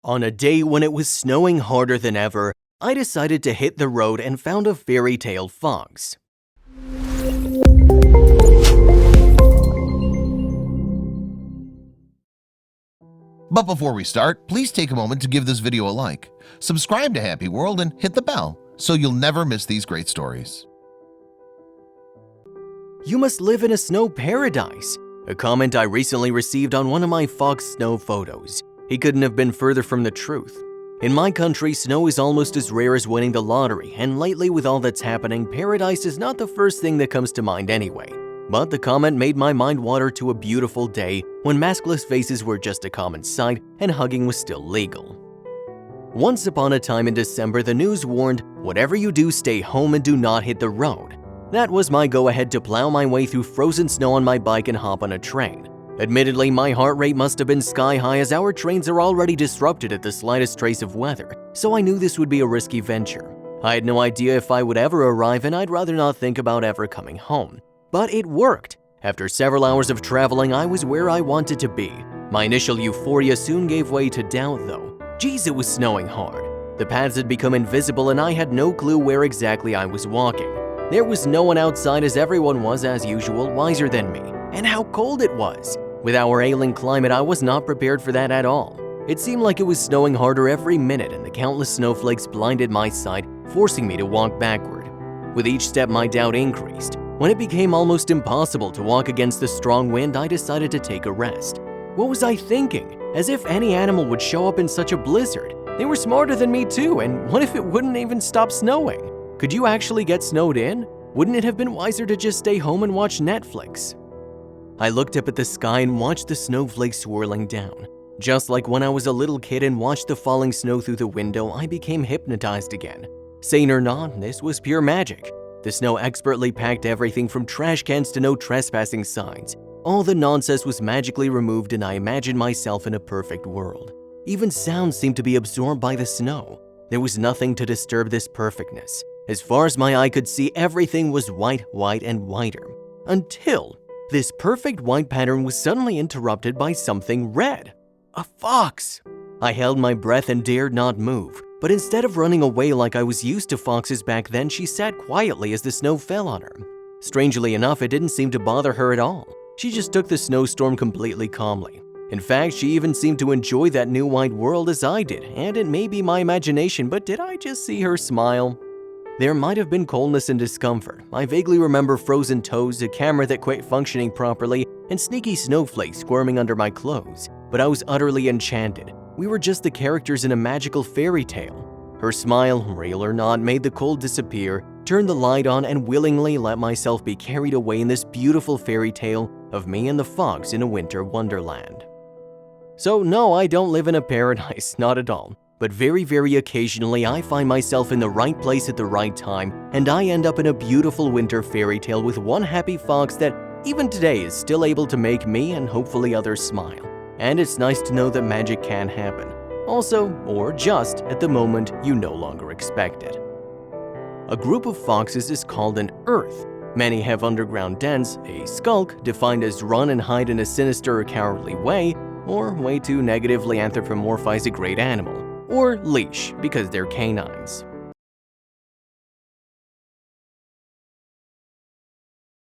On a day when it was snowing harder than ever, I decided to hit the road and found a fairy tale fox. But before we start, please take a moment to give this video a like, subscribe to HappyWorld, and hit the bell so you'll never miss these great stories. You must live in a snow paradise. A comment I recently received on one of my fox snow photos. He couldn't have been further from the truth. In my country, snow is almost as rare as winning the lottery, and lately with all that's happening, paradise is not the first thing that comes to mind anyway. But the comment made my mind water to a beautiful day when maskless faces were just a common sight and hugging was still legal. Once upon a time in December, the news warned, "Whatever you do, stay home and do not hit the road." That was my go-ahead to plow my way through frozen snow on my bike and hop on a train. Admittedly, my heart rate must have been sky high as our trains are already disrupted at the slightest trace of weather, so I knew this would be a risky venture. I had no idea if I would ever arrive, and I'd rather not think about ever coming home. But it worked. After several hours of traveling, I was where I wanted to be. My initial euphoria soon gave way to doubt though. Geez, it was snowing hard. The paths had become invisible and I had no clue where exactly I was walking. There was no one outside as everyone was, as usual, wiser than me. And how cold it was! With our ailing climate, I was not prepared for that at all. It seemed like it was snowing harder every minute and the countless snowflakes blinded my sight, forcing me to walk backward. With each step, my doubt increased. When it became almost impossible to walk against the strong wind, I decided to take a rest. What was I thinking? As if any animal would show up in such a blizzard. They were smarter than me too, and what if it wouldn't even stop snowing? Could you actually get snowed in? Wouldn't it have been wiser to just stay home and watch Netflix? I looked up at the sky and watched the snowflakes swirling down. Just like when I was a little kid and watched the falling snow through the window, I became hypnotized again. Sane or not, this was pure magic. The snow expertly packed everything from trash cans to no trespassing signs. All the nonsense was magically removed and I imagined myself in a perfect world. Even sound seemed to be absorbed by the snow. There was nothing to disturb this perfectness. As far as my eye could see, everything was white, white, and whiter. Until this perfect white pattern was suddenly interrupted by something red. A fox! I held my breath and dared not move. But instead of running away like I was used to foxes back then, she sat quietly as the snow fell on her. Strangely enough, it didn't seem to bother her at all. She just took the snowstorm completely calmly. In fact, she even seemed to enjoy that new white world as I did, and it may be my imagination, but did I just see her smile? There might have been coldness and discomfort. I vaguely remember frozen toes, a camera that quit functioning properly, and sneaky snowflakes squirming under my clothes. But I was utterly enchanted. We were just the characters in a magical fairy tale. Her smile, real or not, made the cold disappear, turned the light on, and willingly let myself be carried away in this beautiful fairy tale of me and the fox in a winter wonderland. So no, I don't live in a paradise, not at all. But very, very occasionally, I find myself in the right place at the right time, and I end up in a beautiful winter fairy tale with one happy fox that, even today, is still able to make me and hopefully others smile. And it's nice to know that magic can happen. Also, or just at the moment you no longer expect it. A group of foxes is called an earth. Many have underground dens, a skulk, defined as run and hide in a sinister or cowardly way, or way to negatively anthropomorphize a great animal, or leash because they're canines.